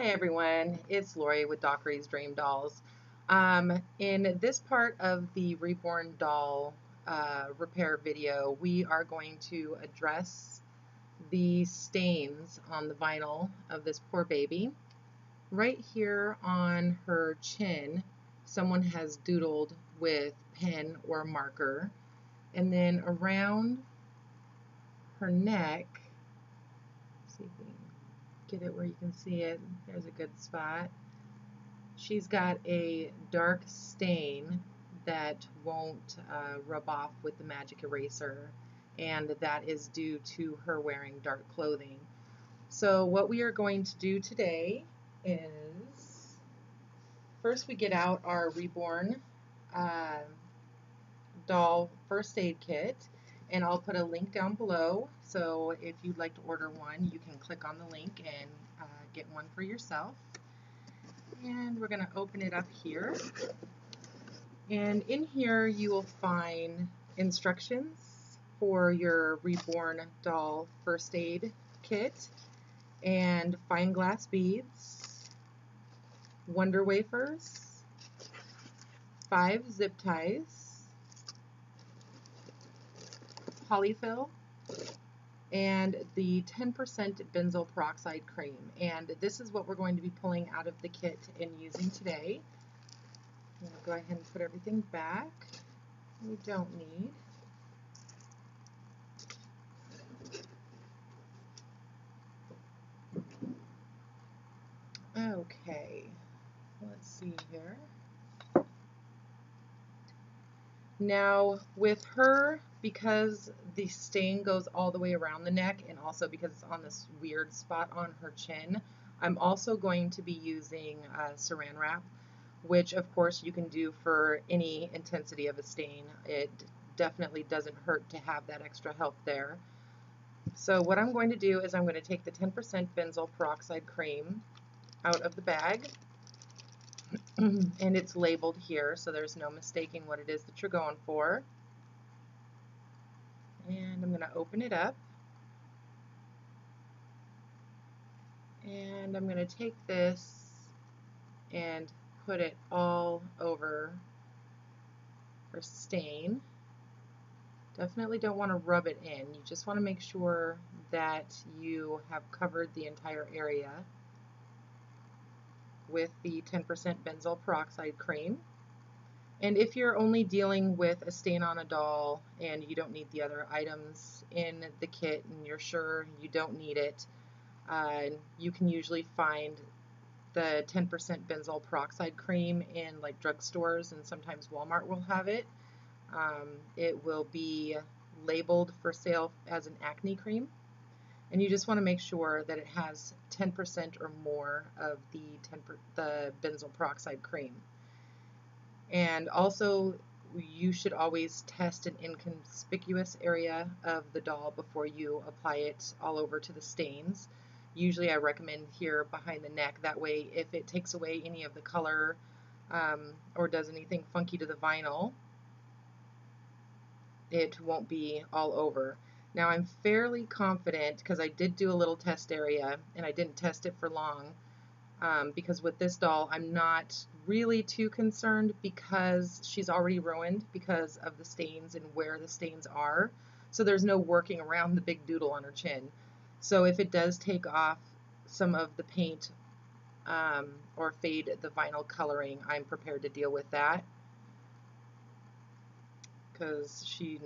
Hi everyone, it's Lori with Dockery's Dream Dolls. In this part of the reborn doll repair video, we are going to address the stains on the vinyl of this poor baby. Right here on her chin, someone has doodled with pen or marker, and then around her neck, see if we can get it where you can see it. There's a good spot. She's got a dark stain that won't rub off with the magic eraser, and that is due to her wearing dark clothing. So what we are going to do today is first we get out our reborn uh, doll first aid kit, and I'll put a link down below, so if you'd like to order one you can click on the link and get one for yourself. And we're going to open it up here, and in here you will find instructions for your reborn doll first aid kit, and fine glass beads, wonder wafers, 5 zip ties, polyfill, and the 10% benzoyl peroxide cream. And this is what we're going to be pulling out of the kit and using today. I'm going to go ahead and put everything back we don't need. Okay, let's see here. Now with her, because the stain goes all the way around the neck and also because it's on this weird spot on her chin, I'm also going to be using saran wrap, which of course you can do for any intensity of a stain. It definitely doesn't hurt to have that extra help there. So what I'm going to do is I'm going to take the 10% benzoyl peroxide cream out of the bag, and it's labeled here so there's no mistaking what it is that you're going for. And I'm going to open it up, and I'm going to take this and put it all over her stain. Definitely don't want to rub it in. You just want to make sure that you have covered the entire area with the 10% benzoyl peroxide cream. And if you're only dealing with a stain on a doll and you don't need the other items in the kit and you're sure you don't need it, you can usually find the 10% benzoyl peroxide cream in like drugstores, and sometimes Walmart will have it. It will be labeled for sale as an acne cream, and you just want to make sure that it has 10% or more of the benzoyl peroxide cream. And also, you should always test an inconspicuous area of the doll before you apply it all over to the stains. Usually I recommend here behind the neck, that way if it takes away any of the color or does anything funky to the vinyl, it won't be all over. Now I'm fairly confident, because I did do a little test area and I didn't test it for long, because with this doll I'm not really too concerned because she's already ruined because of the stains and where the stains are. So there's no working around the big doodle on her chin. So if it does take off some of the paint or fade the vinyl coloring, I'm prepared to deal with that, because she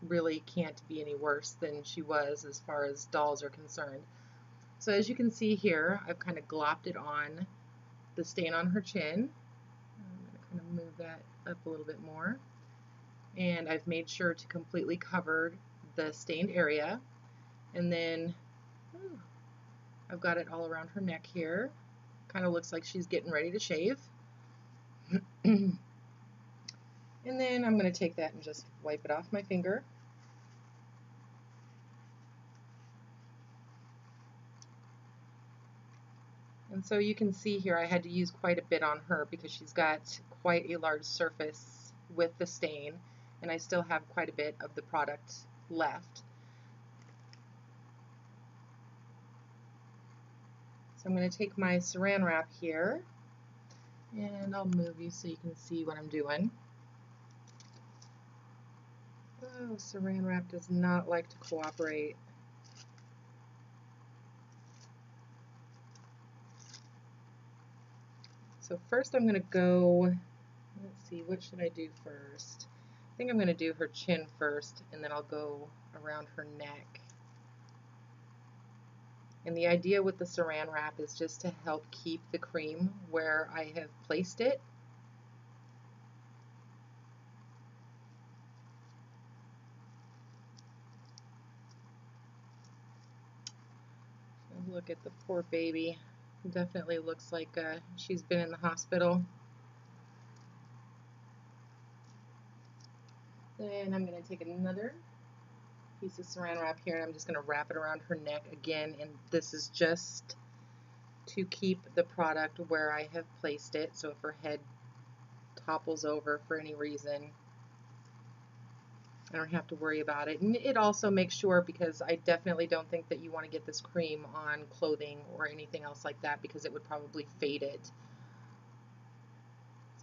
really can't be any worse than she was as far as dolls are concerned. So as you can see here, I've kind of glopped it on the stain on her chin. I'm going to kind of move that up a little bit more. And I've made sure to completely cover the stained area. And then I've got it all around her neck here. Kind of looks like she's getting ready to shave. And then I'm going to take that and just wipe it off my finger. And so you can see here I had to use quite a bit on her because she's got quite a large surface with the stain, and I still have quite a bit of the product left. So I'm going to take my saran wrap here, and I'll move you so you can see what I'm doing. Oh, saran wrap does not like to cooperate. So first I'm going to go, let's see, what should I do first? I think I'm going to do her chin first, and then I'll go around her neck. And the idea with the saran wrap is just to help keep the cream where I have placed it. Look at the poor baby. Definitely looks like she's been in the hospital. Then I'm going to take another piece of saran wrap here, and I'm just going to wrap it around her neck again, and this is just to keep the product where I have placed it, so if her head topples over for any reason, I don't have to worry about it. And it also makes sure, because I definitely don't think that you want to get this cream on clothing or anything else like that, because it would probably fade it.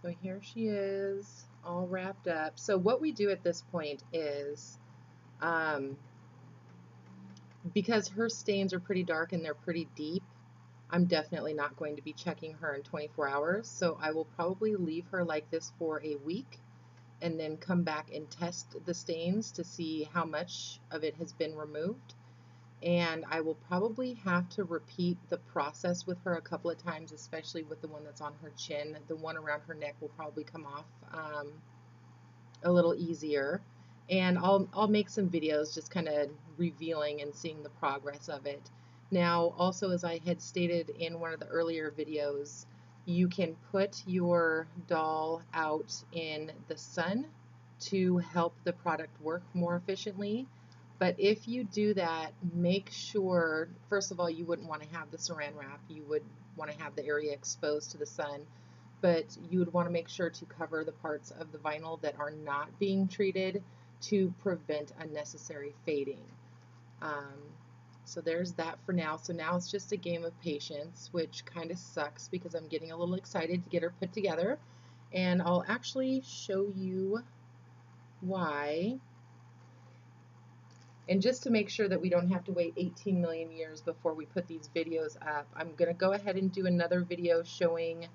So here she is, all wrapped up. So what we do at this point is, because her stains are pretty dark and they're pretty deep, I'm definitely not going to be checking her in 24 hours. So I will probably leave her like this for a week and then come back and test the stains to see how much of it has been removed. And I will probably have to repeat the process with her a couple of times, especially with the one that's on her chin. The one around her neck will probably come off a little easier. And I'll make some videos just kind of revealing and seeing the progress of it. Now, also, as I had stated in one of the earlier videos, you can put your doll out in the sun to help the product work more efficiently. But if you do that, make sure, first of all, you wouldn't want to have the saran wrap. You would want to have the area exposed to the sun. But you would want to make sure to cover the parts of the vinyl that are not being treated to prevent unnecessary fading. So there's that for now. So now it's just a game of patience, which kind of sucks because I'm getting a little excited to get her put together. And I'll actually show you why. And just to make sure that we don't have to wait 18 million years before we put these videos up, I'm going to go ahead and do another video showing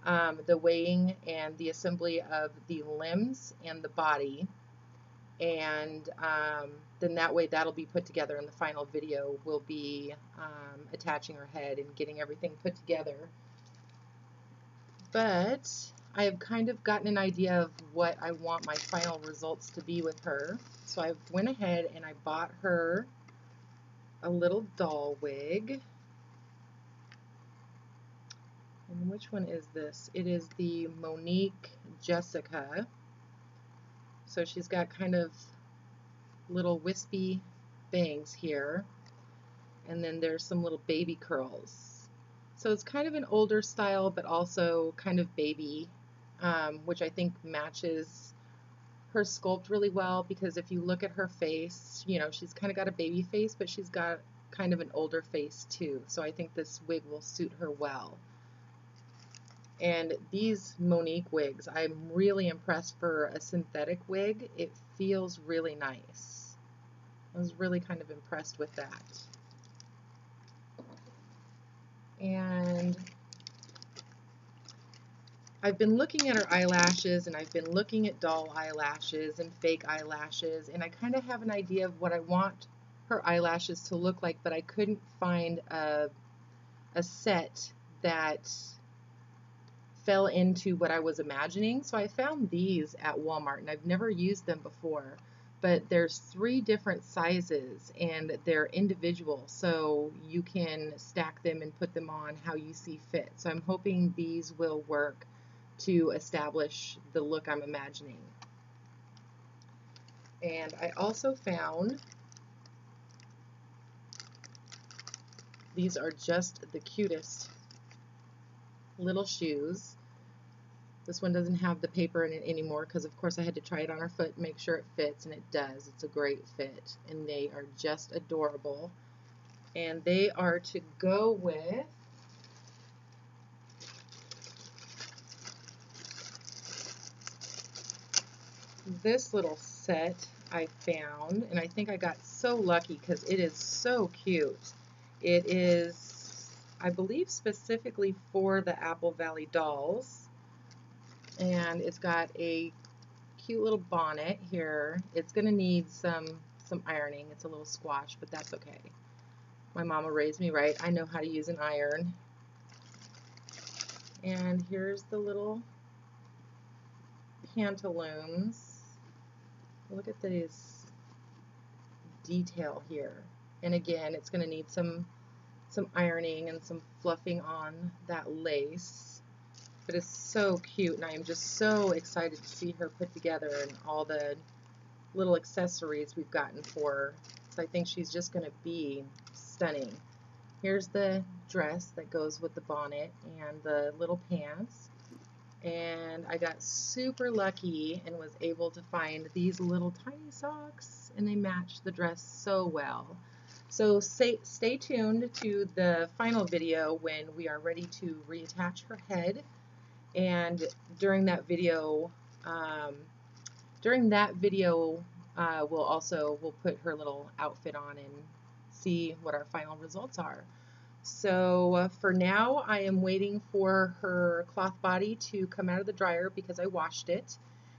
the weighing and the assembly of the limbs and the body, and then that way that'll be put together, and the final video will be attaching her head and getting everything put together. But I have kind of gotten an idea of what I want my final results to be with her, so I went ahead and I bought her a little doll wig. And which one is this? It is the Monique Jessica. So she's got kind of little wispy bangs here, and then there's some little baby curls. So it's kind of an older style, but also kind of baby, which I think matches her sculpt really well, because if you look at her face, you know, she's kind of got a baby face, but she's got kind of an older face too. So I think this wig will suit her well. And these Monique wigs, I'm really impressed for a synthetic wig. It feels really nice. I was really kind of impressed with that. And I've been looking at her eyelashes, and I've been looking at doll eyelashes and fake eyelashes, and I kind of have an idea of what I want her eyelashes to look like, but I couldn't find a set that fell into what I was imagining. So I found these at Walmart, and I've never used them before, but there's 3 different sizes and they're individual, so you can stack them and put them on how you see fit. So I'm hoping these will work to establish the look I'm imagining. And I also found these are just the cutest little shoes. This one doesn't have the paper in it anymore because, of course, I had to try it on her foot and make sure it fits, and it does. It's a great fit, and they are just adorable. And they are to go with this little set I found, and I think I got so lucky because it is so cute. It is, I believe, specifically for the Apple Valley dolls, and it's got a cute little bonnet here. It's going to need some ironing. It's a little squash, but that's okay. My mama raised me right. I know how to use an iron. And here's the little pantaloons. Look at this detail here. And again, it's going to need some ironing and some fluffing on that lace. But it's so cute, and I am just so excited to see her put together and all the little accessories we've gotten for her. So I think she's just going to be stunning. Here's the dress that goes with the bonnet and the little pants. And I got super lucky and was able to find these little tiny socks, and they match the dress so well. So stay tuned to the final video when we are ready to reattach her head. And during that video, we'll put her little outfit on and see what our final results are. So for now, I am waiting for her cloth body to come out of the dryer because I washed it.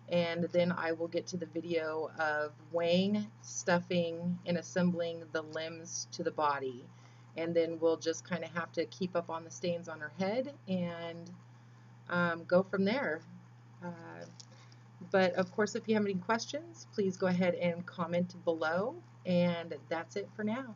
And then I will get to the video of weighing, stuffing, and assembling the limbs to the body. And then we'll just kind of have to keep up on the stains on her head and go from there. But of course, if you have any questions, please go ahead and comment below. And that's it for now.